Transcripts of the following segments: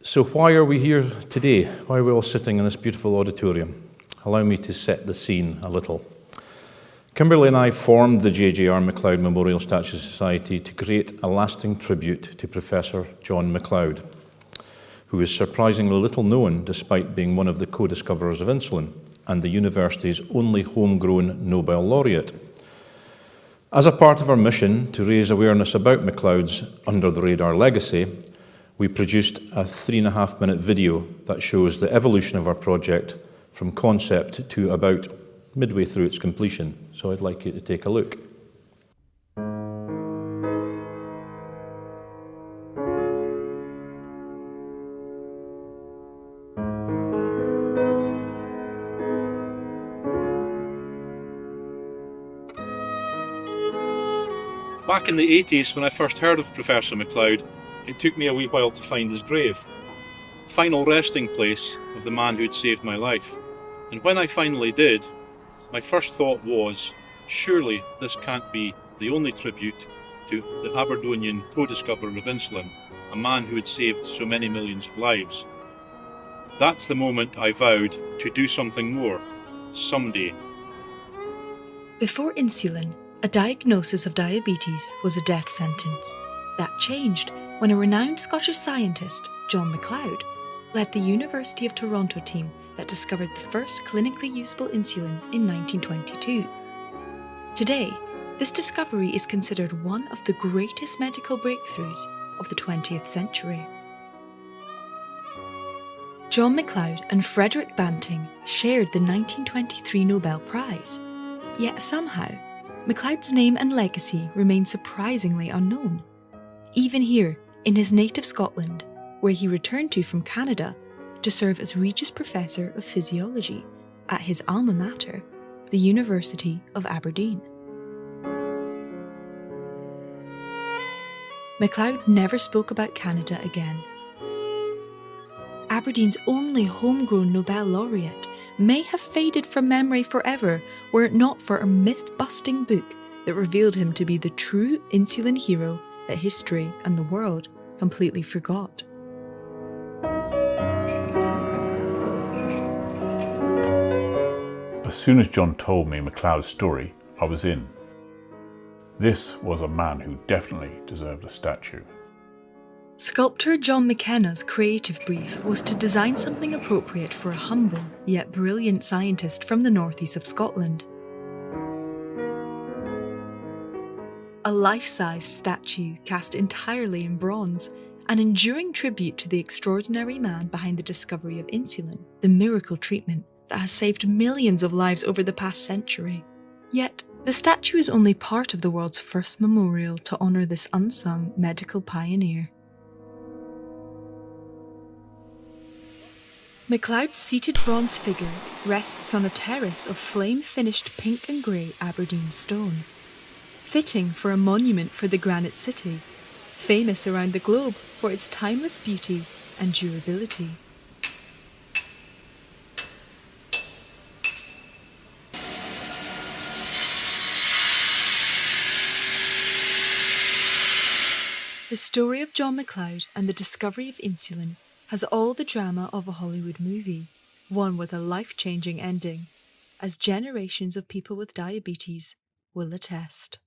So why are we here today? Why are we all sitting in this beautiful auditorium? Allow me to set the scene a little. Kimberly and I formed the J.J.R. MacLeod Memorial Statue Society to create a lasting tribute to Professor John MacLeod, who is surprisingly little known despite being one of the co-discoverers of insulin and the university's only homegrown Nobel laureate. As a part of our mission to raise awareness about MacLeod's under-the-radar legacy, we produced a 3.5-minute video that shows the evolution of our project from concept to about midway through its completion. So I'd like you to take a look. Back in the 80s, when I first heard of Professor MacLeod, it took me a wee while to find his grave, final resting place of the man who'd saved my life. And when I finally did, my first thought was, surely this can't be the only tribute to the Aberdonian co-discoverer of insulin, a man who had saved so many millions of lives. That's the moment I vowed to do something more, someday. Before insulin, a diagnosis of diabetes was a death sentence. That changed when a renowned Scottish scientist, John MacLeod, led the University of Toronto team that discovered the first clinically usable insulin in 1922. Today, this discovery is considered one of the greatest medical breakthroughs of the 20th century. John MacLeod and Frederick Banting shared the 1923 Nobel Prize, yet somehow, MacLeod's name and legacy remain surprisingly unknown. Even here, in his native Scotland, where he returned to from Canada to serve as Regius Professor of Physiology at his alma mater, the University of Aberdeen. MacLeod never spoke about Canada again. Aberdeen's only homegrown Nobel laureate may have faded from memory forever were it not for a myth-busting book that revealed him to be the true insulin hero that history and the world completely forgot. As soon as John told me MacLeod's story, I was in. This was a man who definitely deserved a statue. Sculptor John McKenna's creative brief was to design something appropriate for a humble yet brilliant scientist from the northeast of Scotland. A life-size statue cast entirely in bronze, an enduring tribute to the extraordinary man behind the discovery of insulin, the miracle treatment that has saved millions of lives over the past century. Yet, the statue is only part of the world's first memorial to honour this unsung medical pioneer. MacLeod's seated bronze figure rests on a terrace of flame-finished pink and grey Aberdeen stone, fitting for a monument for the granite city, famous around the globe for its timeless beauty and durability. The story of John MacLeod and the discovery of insulin has all the drama of a Hollywood movie, one with a life-changing ending, as generations of people with diabetes will attest.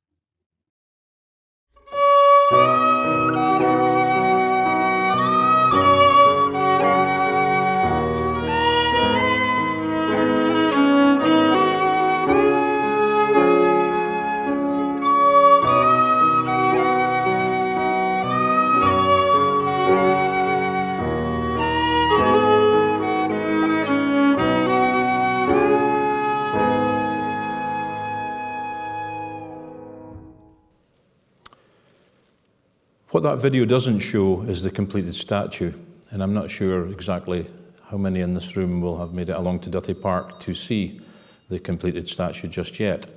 What that video doesn't show is the completed statue, and I'm not sure exactly how many in this room will have made it along to Duthie Park to see the completed statue just yet.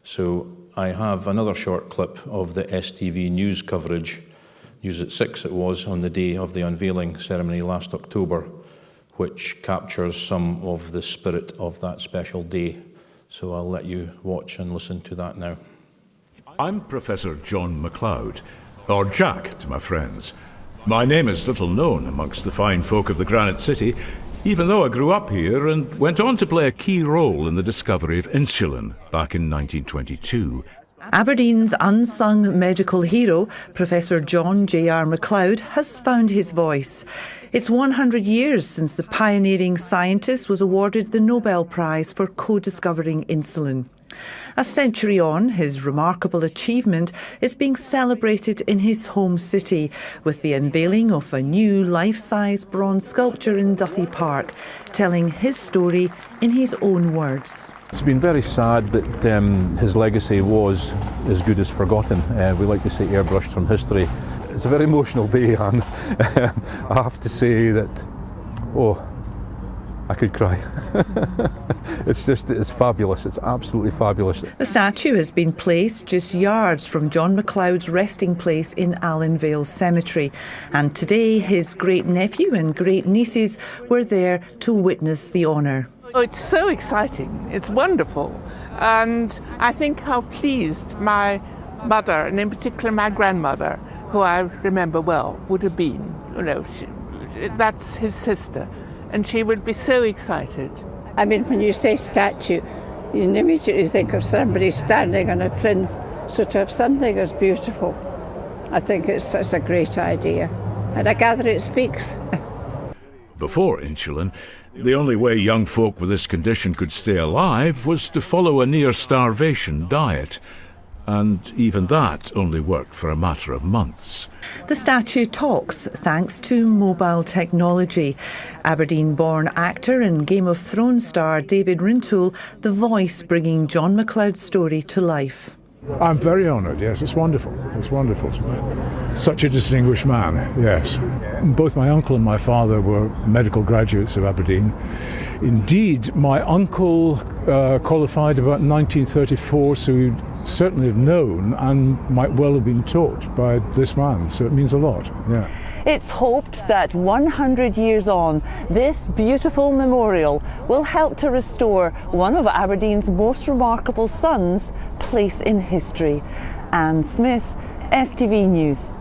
So I have another short clip of the STV news coverage, News at 6 it was, on the day of the unveiling ceremony last October, which captures some of the spirit of that special day. So I'll let you watch and listen to that now. I'm Professor John MacLeod, or Jack to my friends. My name is little known amongst the fine folk of the Granite City, even though I grew up here and went on to play a key role in the discovery of insulin back in 1922. Aberdeen's unsung medical hero, Professor John J.R. MacLeod, has found his voice. It's 100 years since the pioneering scientist was awarded the Nobel Prize for co-discovering insulin. A century on, his remarkable achievement is being celebrated in his home city with the unveiling of a new life-size bronze sculpture in Duthie Park, telling his story in his own words. It's been very sad that his legacy was as good as forgotten. We like to say airbrushed from history. It's a very emotional day, and I have to say that, I could cry. It's fabulous. It's absolutely fabulous. The statue has been placed just yards from John MacLeod's resting place in Allenvale Cemetery, and today his great-nephew and great-nieces were there to witness the honour. Oh, it's so exciting. It's wonderful. And I think how pleased my mother, and in particular my grandmother, who I remember well, would have been. You know, that's his sister. And she would be so excited. I mean, when you say statue, you immediately think of somebody standing on a plinth, so to have something as beautiful, I think it's a great idea. And I gather it speaks. Before insulin, the only way young folk with this condition could stay alive was to follow a near-starvation diet. And even that only worked for a matter of months. The statue talks thanks to mobile technology. Aberdeen-born actor and Game of Thrones star David Rintoul, the voice bringing John MacLeod's story to life. I'm very honoured, yes, it's wonderful. It's wonderful. Such a distinguished man, yes. Both my uncle and my father were medical graduates of Aberdeen. Indeed, my uncle qualified about 1934, so he'd certainly have known and might well have been taught by this man, so it means a lot, yeah. It's hoped that 100 years on, this beautiful memorial will help to restore one of Aberdeen's most remarkable sons' place in history. Anne Smith, STV News.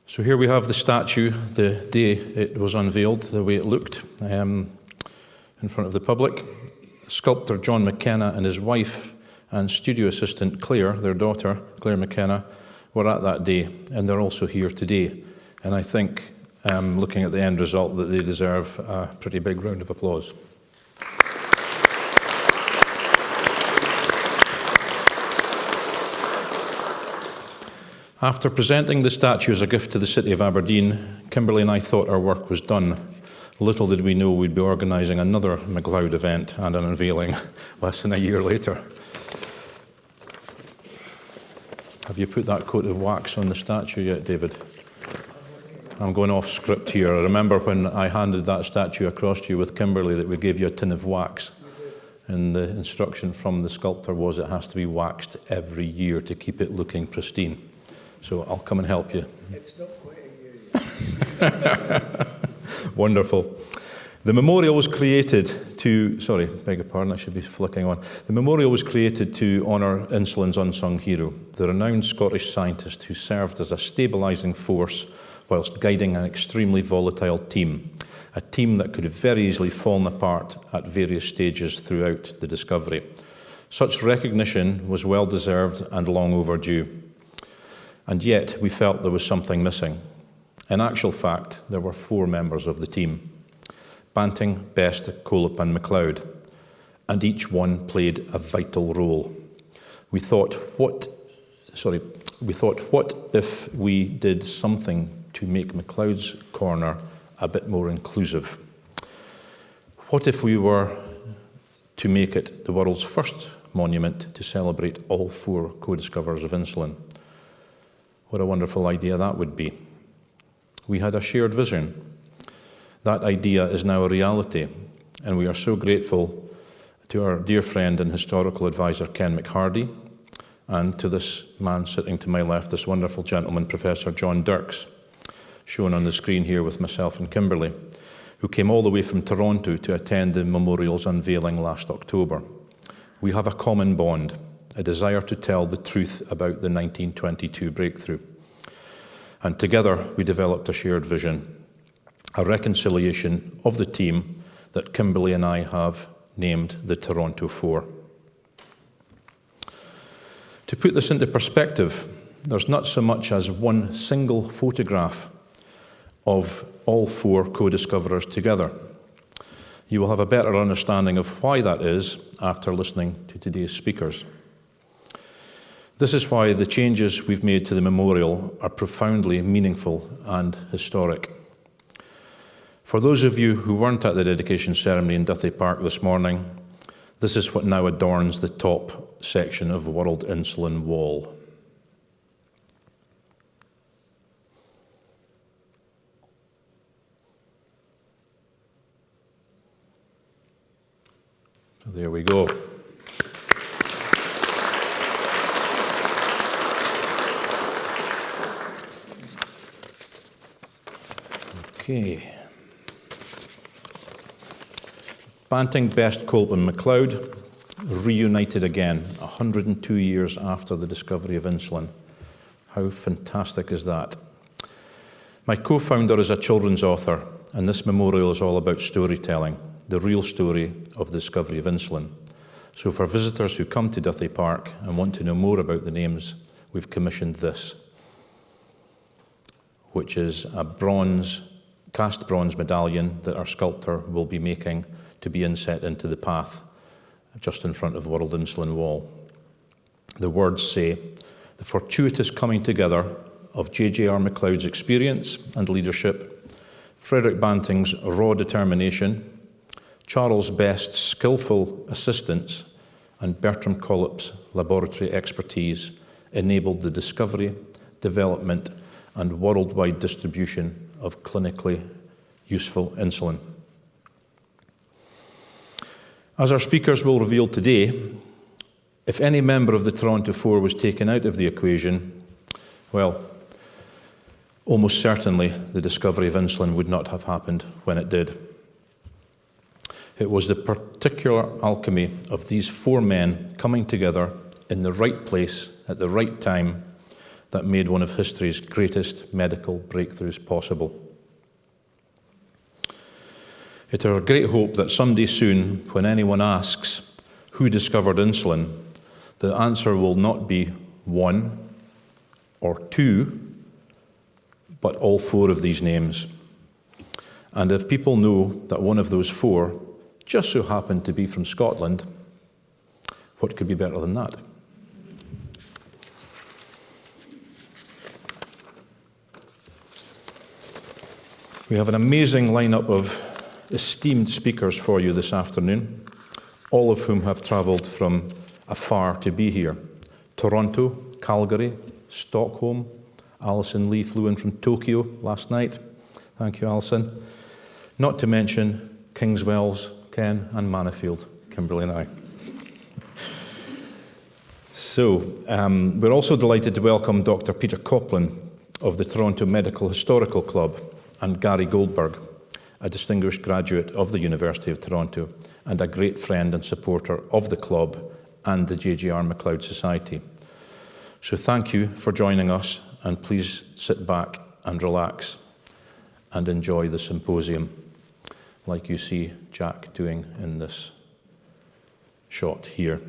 So here we have the statue, the day it was unveiled, the way it looked in front of the public. Sculptor John McKenna and his wife and studio assistant Claire, their daughter, Claire McKenna, were at that day, and they're also here today. And I think, looking at the end result, that they deserve a pretty big round of applause. After presenting the statue as a gift to the City of Aberdeen, Kimberly and I thought our work was done. Little did we know we'd be organising another MacLeod event and an unveiling less than a year later. Have you put that coat of wax on the statue yet, David? I'm going off script here. I remember when I handed that statue across to you with Kimberly that we gave you a tin of wax. And the instruction from the sculptor was it has to be waxed every year to keep it looking pristine. So I'll come and help you. It's not quite a year. Wonderful. The memorial was created to, beg your pardon, I should be flicking on. The memorial was created to honour insulin's unsung hero, the renowned Scottish scientist who served as a stabilising force whilst guiding an extremely volatile team, a team that could have very easily fallen apart at various stages throughout the discovery. Such recognition was well deserved and long overdue. And yet we felt there was something missing. In actual fact, there were 4 members of the team: Banting, Best, Colop and MacLeod, and each one played a vital role. We thought, what if we did something to make MacLeod's Corner a bit more inclusive? What if we were to make it the world's first monument to celebrate all 4 co-discoverers of insulin? What a wonderful idea that would be. We had a shared vision. That idea is now a reality, and we are so grateful to our dear friend and historical advisor Ken McHardy, and to this man sitting to my left, this wonderful gentleman, Professor John Dirks, shown on the screen here with myself and Kimberly, who came all the way from Toronto to attend the memorial's unveiling last October. We have a common bond, a desire to tell the truth about the 1922 breakthrough. And together we developed a shared vision, a reconciliation of the team that Kimberly and I have named the Toronto Four. To put this into perspective, there's not so much as one single photograph of all four co-discoverers together. You will have a better understanding of why that is after listening to today's speakers. This is why the changes we've made to the memorial are profoundly meaningful and historic. For those of you who weren't at the dedication ceremony in Duthie Park this morning, this is what now adorns the top section of World Insulin Wall. So there we go. Okay. Banting, Best, Cope and MacLeod reunited again 102 years after the discovery of insulin. How fantastic is that? My co-founder is a children's author, and this memorial is all about storytelling, the real story of the discovery of insulin. So for visitors who come to Duthie Park and want to know more about the names, we've commissioned this, which is a cast bronze medallion that our sculptor will be making to be inset into the path just in front of the World Insulin Wall. The words say, "The fortuitous coming together of J.J.R. MacLeod's experience and leadership, Frederick Banting's raw determination, Charles Best's skillful assistance, and Bertram Collip's laboratory expertise enabled the discovery, development, and worldwide distribution of clinically useful insulin." As our speakers will reveal today, if any member of the Toronto Four was taken out of the equation, well, almost certainly the discovery of insulin would not have happened when it did. It was the particular alchemy of these four men coming together in the right place at the right time that made one of history's greatest medical breakthroughs possible. It is our great hope that someday soon, when anyone asks who discovered insulin, the answer will not be one or two, but all four of these names. And if people know that one of those four just so happened to be from Scotland, what could be better than that? We have an amazing lineup of esteemed speakers for you this afternoon, all of whom have travelled from afar to be here. Toronto, Calgary, Stockholm. Alison Lee flew in from Tokyo last night. Thank you, Alison. Not to mention Kingswells, Ken, and Manifield, Kimberly and I. So, we're also delighted to welcome Dr. Peter Coplin of the Toronto Medical Historical Club and Gary Goldberg, a distinguished graduate of the University of Toronto and a great friend and supporter of the club and the J.J.R. MacLeod Society. So thank you for joining us, and please sit back and relax and enjoy the symposium, like you see Jack doing in this shot here.